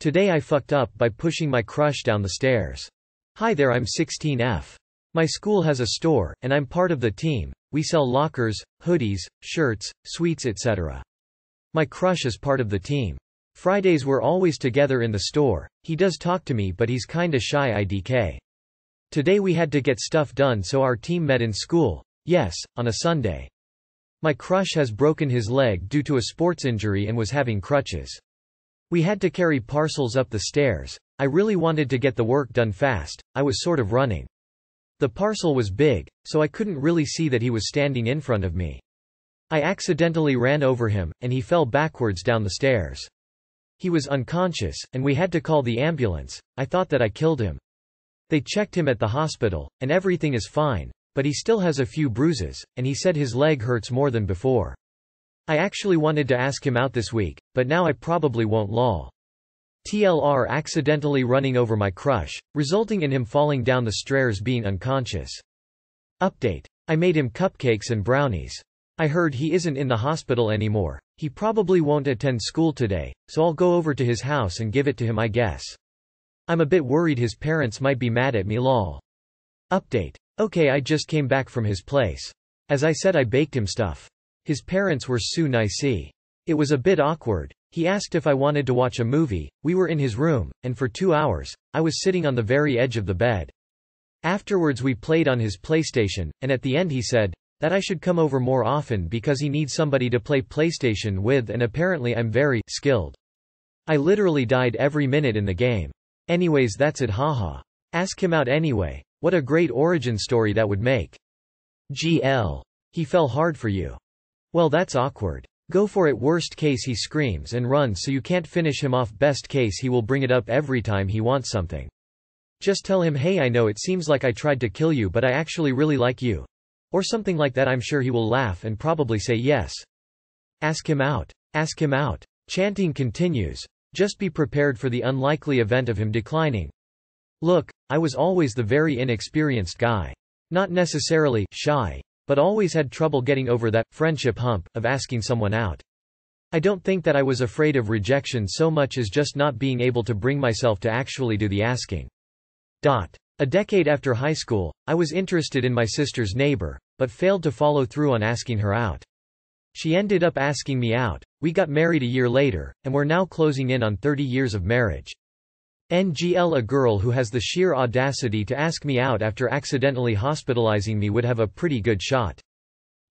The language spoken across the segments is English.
Today I fucked up by pushing my crush down the stairs. Hi there, I'm 16F. My school has a store, and I'm part of the team. We sell lockers, hoodies, shirts, sweets etc. My crush is part of the team. Fridays we're always together in the store. He does talk to me but he's kinda shy IDK. Today we had to get stuff done so our team met in school. Yes, on a Sunday. My crush has broken his leg due to a sports injury and was having crutches. We had to carry parcels up the stairs. I really wanted to get the work done fast. I was sort of running. The parcel was big, so I couldn't really see that he was standing in front of me. I accidentally ran over him, and he fell backwards down the stairs. He was unconscious, and we had to call the ambulance. I thought that I killed him. They checked him at the hospital, and everything is fine, but he still has a few bruises, and he said his leg hurts more than before. I actually wanted to ask him out this week, but now I probably won't lol. TLR accidentally running over my crush, resulting in him falling down the stairs being unconscious. Update. I made him cupcakes and brownies. I heard he isn't in the hospital anymore. He probably won't attend school today, so I'll go over to his house and give it to him I guess. I'm a bit worried his parents might be mad at me lol. Update. Okay, I just came back from his place. As I said, I baked him stuff. His parents were so nice. It was a bit awkward. He asked if I wanted to watch a movie. We were in his room, and for 2 hours, I was sitting on the very edge of the bed. Afterwards we played on his PlayStation, and at the end he said that I should come over more often because he needs somebody to play PlayStation with, and apparently I'm very skilled. I literally died every minute in the game. Anyways, that's it, haha. Ask him out anyway. What a great origin story that would make. GL. He fell hard for you. Well, that's awkward. Go for it. Worst case he screams and runs so you can't finish him off. Best case he will bring it up every time he wants something. Just tell him, hey, I know it seems like I tried to kill you but I actually really like you. Or something like that. I'm sure he will laugh and probably say yes. Ask him out. Ask him out. Chanting continues. Just be prepared for the unlikely event of him declining. Look, I was always the very inexperienced guy. Not necessarily shy, but always had trouble getting over that friendship hump of asking someone out. I don't think that I was afraid of rejection so much as just not being able to bring myself to actually do the asking. A decade after high school, I was interested in my sister's neighbor, but failed to follow through on asking her out. She ended up asking me out. We got married a year later, and we're now closing in on 30 years of marriage. NGL. A girl who has the sheer audacity to ask me out after accidentally hospitalizing me would have a pretty good shot.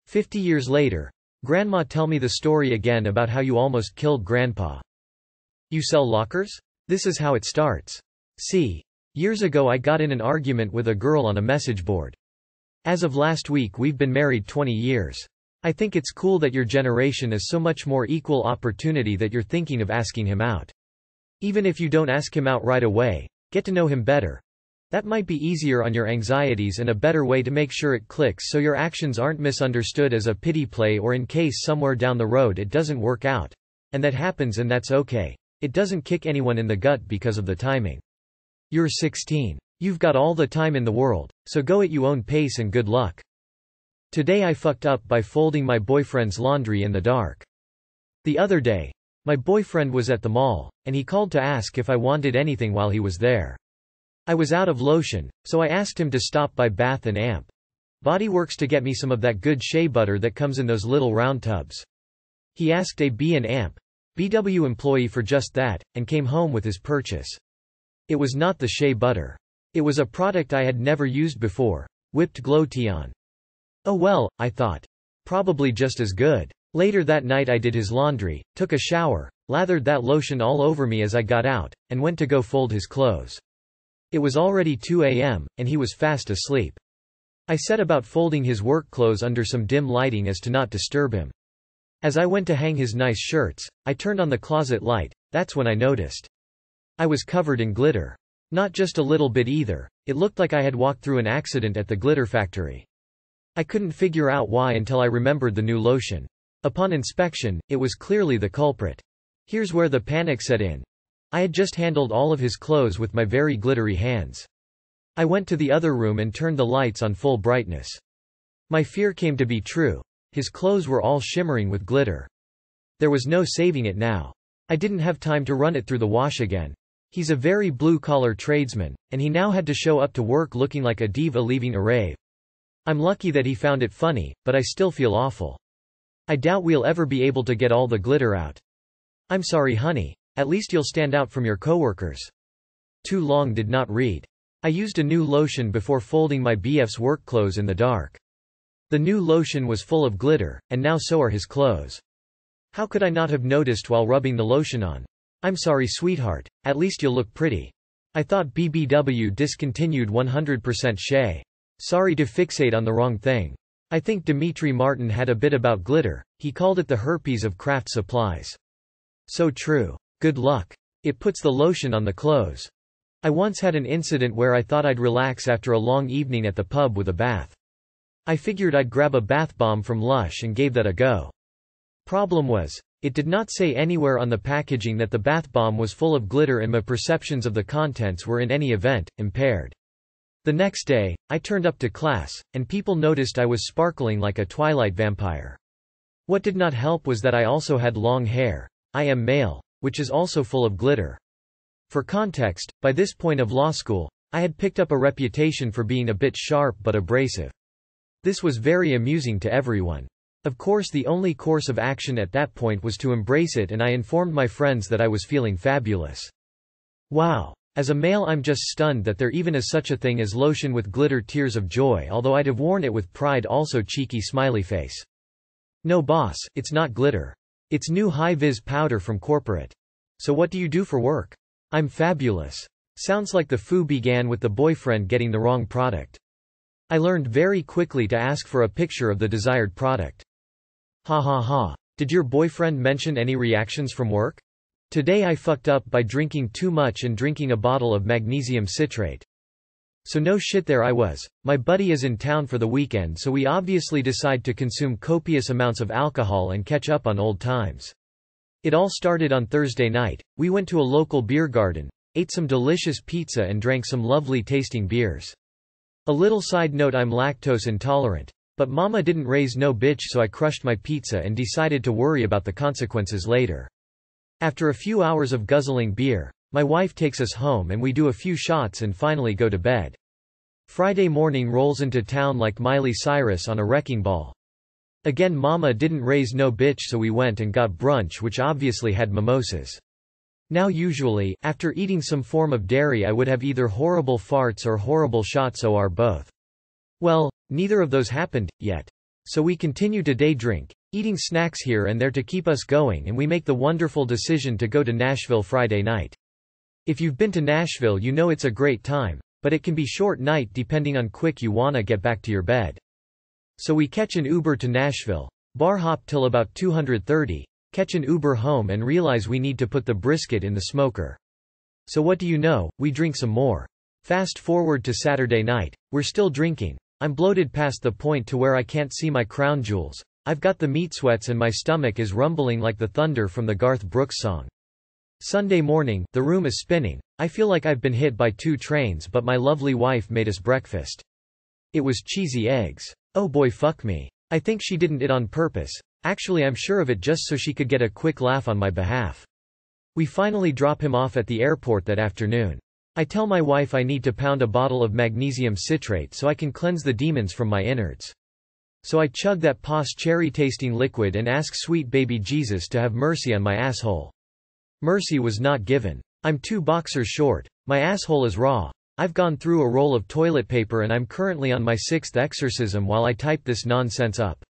50 years later. Grandma, tell me the story again about how you almost killed Grandpa. You sell lockers? This is how it starts. See. Years ago I got in an argument with a girl on a message board. As of last week we've been married 20 years. I think it's cool that your generation is so much more equal opportunity that you're thinking of asking him out. Even if you don't ask him out right away, get to know him better. That might be easier on your anxieties and a better way to make sure it clicks so your actions aren't misunderstood as a pity play or in case somewhere down the road it doesn't work out. And that happens and that's okay. It doesn't kick anyone in the gut because of the timing. You're 16. You've got all the time in the world, so go at your own pace and good luck. Today I fucked up by folding my boyfriend's laundry in the dark. The other day, my boyfriend was at the mall, and he called to ask if I wanted anything while he was there. I was out of lotion, so I asked him to stop by Bath and Amp Body Works to get me some of that good shea butter that comes in those little round tubs. He asked a B&Amp BW employee for just that, and came home with his purchase. It was not the shea butter. It was a product I had never used before, whipped glutathione. Oh well, I thought. Probably just as good. Later that night I did his laundry, took a shower, lathered that lotion all over me as I got out, and went to go fold his clothes. It was already 2 a.m., and he was fast asleep. I set about folding his work clothes under some dim lighting as to not disturb him. As I went to hang his nice shirts, I turned on the closet light. That's when I noticed. I was covered in glitter. Not just a little bit either, it looked like I had walked through an accident at the glitter factory. I couldn't figure out why until I remembered the new lotion. Upon inspection, it was clearly the culprit. Here's where the panic set in. I had just handled all of his clothes with my very glittery hands. I went to the other room and turned the lights on full brightness. My fear came to be true. His clothes were all shimmering with glitter. There was no saving it now. I didn't have time to run it through the wash again. He's a very blue-collar tradesman, and he now had to show up to work looking like a diva leaving a rave. I'm lucky that he found it funny, but I still feel awful. I doubt we'll ever be able to get all the glitter out. I'm sorry, honey. At least you'll stand out from your coworkers. Too long did not read. I used a new lotion before folding my BF's work clothes in the dark. The new lotion was full of glitter, and now so are his clothes. How could I not have noticed while rubbing the lotion on? I'm sorry, sweetheart. At least you'll look pretty. I thought BBW discontinued 100% shea. Sorry to fixate on the wrong thing. I think Dimitri Martin had a bit about glitter. He called it the herpes of craft supplies. So true. Good luck. It puts the lotion on the clothes. I once had an incident where I thought I'd relax after a long evening at the pub with a bath. I figured I'd grab a bath bomb from Lush and gave that a go. Problem was, it did not say anywhere on the packaging that the bath bomb was full of glitter, and my perceptions of the contents were in any event impaired. The next day, I turned up to class, and people noticed I was sparkling like a Twilight vampire. What did not help was that I also had long hair. I am male, which is also full of glitter. For context, by this point of law school, I had picked up a reputation for being a bit sharp but abrasive. This was very amusing to everyone. Of course, the only course of action at that point was to embrace it, and I informed my friends that I was feeling fabulous. Wow. As a male, I'm just stunned that there even is such a thing as lotion with glitter tears of joy, although I'd have worn it with pride. Also cheeky smiley face. No boss, it's not glitter. It's new high-vis powder from corporate. So what do you do for work? I'm fabulous. Sounds like the foo began with the boyfriend getting the wrong product. I learned very quickly to ask for a picture of the desired product. Ha ha ha. Did your boyfriend mention any reactions from work? Today I fucked up by drinking too much and drinking a bottle of magnesium citrate. So no shit, there I was. My buddy is in town for the weekend, so we obviously decide to consume copious amounts of alcohol and catch up on old times. It all started on Thursday night. We went to a local beer garden, ate some delicious pizza and drank some lovely tasting beers. A little side note, I'm lactose intolerant. But mama didn't raise no bitch, so I crushed my pizza and decided to worry about the consequences later. After a few hours of guzzling beer, my wife takes us home and we do a few shots and finally go to bed. Friday morning rolls into town like Miley Cyrus on a wrecking ball. Again, mama didn't raise no bitch, so we went and got brunch, which obviously had mimosas. Now usually, after eating some form of dairy, I would have either horrible farts or horrible shots, or both. Well, neither of those happened yet. So we continue to day drink, eating snacks here and there to keep us going, and we make the wonderful decision to go to Nashville Friday night. If you've been to Nashville, you know it's a great time, but it can be short night depending on quick you wanna get back to your bed. So we catch an Uber to Nashville, bar hop till about 230, catch an Uber home and realize we need to put the brisket in the smoker. So what do you know, we drink some more. Fast forward to Saturday night, we're still drinking. I'm bloated past the point to where I can't see my crown jewels. I've got the meat sweats and my stomach is rumbling like the thunder from the Garth Brooks song. Sunday morning, the room is spinning. I feel like I've been hit by 2 trains, but my lovely wife made us breakfast. It was cheesy eggs. Oh boy, fuck me. I think she didn't it on purpose. Actually, I'm sure of it, just so she could get a quick laugh on my behalf. We finally drop him off at the airport that afternoon. I tell my wife I need to pound a bottle of magnesium citrate so I can cleanse the demons from my innards. So I chug that pos cherry-tasting liquid and ask sweet baby Jesus to have mercy on my asshole. Mercy was not given. I'm 2 boxers short. My asshole is raw. I've gone through a roll of toilet paper and I'm currently on my 6th exorcism while I type this nonsense up.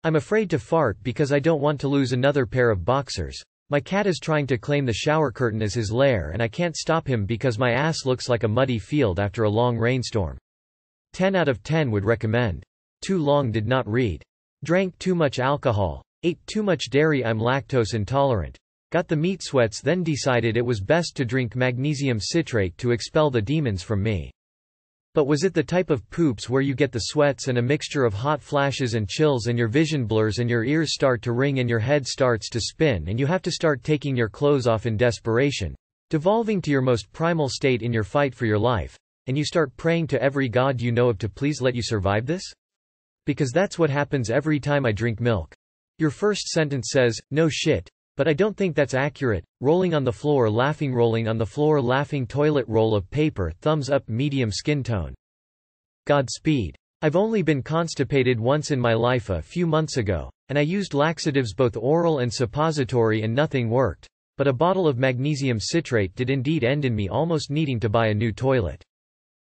I'm afraid to fart because I don't want to lose another pair of boxers. My cat is trying to claim the shower curtain as his lair and I can't stop him because my ass looks like a muddy field after a long rainstorm. 10 out of 10 would recommend. Too long did not read. Drank too much alcohol. Ate too much dairy. I'm lactose intolerant. Got the meat sweats, then decided it was best to drink magnesium citrate to expel the demons from me. But was it the type of poops where you get the sweats and a mixture of hot flashes and chills and your vision blurs and your ears start to ring and your head starts to spin and you have to start taking your clothes off in desperation, devolving to your most primal state in your fight for your life, and you start praying to every god you know of to please let you survive this? Because that's what happens every time I drink milk. Your first sentence says, "No shit, But I don't think that's accurate. Rolling on the floor laughing, rolling on the floor laughing, toilet roll of paper, thumbs up, medium skin tone. Godspeed. I've only been constipated once in my life a few months ago, and I used laxatives both oral and suppository and nothing worked, but a bottle of magnesium citrate did indeed end in me almost needing to buy a new toilet.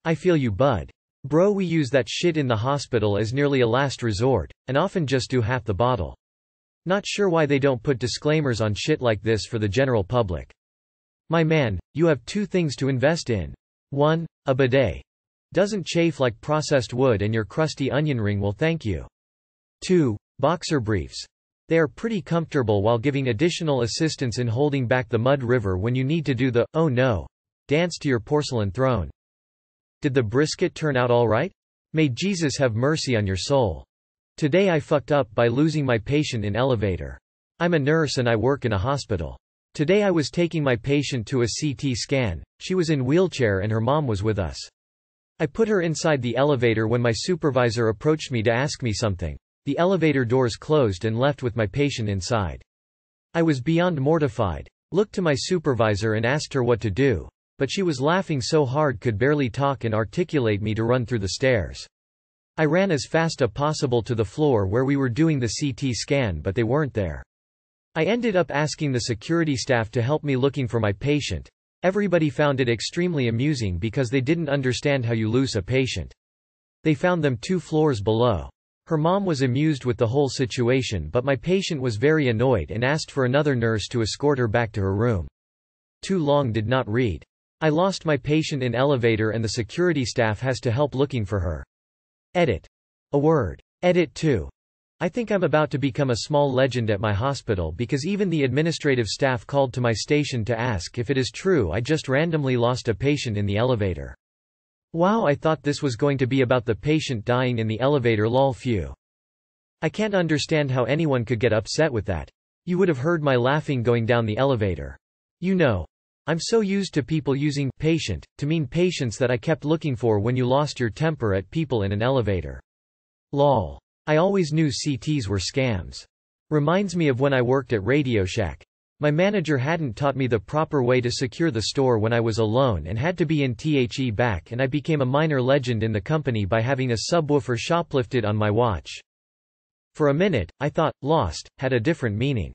I feel you, bud. Bro, we use that shit in the hospital as nearly a last resort, and often just do half the bottle. Not sure why they don't put disclaimers on shit like this for the general public. My man, you have 2 things to invest in. 1. A bidet. Doesn't chafe like processed wood and your crusty onion ring will thank you. 2. Boxer briefs. They are pretty comfortable while giving additional assistance in holding back the mud river when you need to do the, oh no, dance to your porcelain throne. Did the brisket turn out alright? May Jesus have mercy on your soul. Today I fucked up by losing my patient in elevator. I'm a nurse and I work in a hospital. Today I was taking my patient to a CT scan, she was in wheelchair and her mom was with us. I put her inside the elevator when my supervisor approached me to ask me something. The elevator doors closed and left with my patient inside. I was beyond mortified. Looked to my supervisor and asked her what to do, but she was laughing so hard could barely talk and articulate me to run through the stairs. I ran as fast as possible to the floor where we were doing the CT scan, but they weren't there. I ended up asking the security staff to help me looking for my patient. Everybody found it extremely amusing because they didn't understand how you lose a patient. They found them 2 floors below. Her mom was amused with the whole situation, but my patient was very annoyed and asked for another nurse to escort her back to her room. Too long did not read. I lost my patient in elevator and the security staff has to help looking for her. Edit. A word. Edit 2. I think I'm about to become a small legend at my hospital because even the administrative staff called to my station to ask if it is true I just randomly lost a patient in the elevator. Wow, I thought this was going to be about the patient dying in the elevator, lol phew. I can't understand how anyone could get upset with that. You would have heard my laughing going down the elevator. You know, I'm so used to people using patient to mean patients that I kept looking for when you lost your temper at people in an elevator. Lol. I always knew CTs were scams. Reminds me of when I worked at Radio Shack. My manager hadn't taught me the proper way to secure the store when I was alone and had to be in THE back, and I became a minor legend in the company by having a subwoofer shoplifted on my watch. For a minute, I thought lost had a different meaning.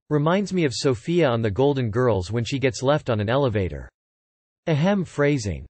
Reminds me of Sophia on The Golden Girls when she gets left on an elevator. Ahem, phrasing.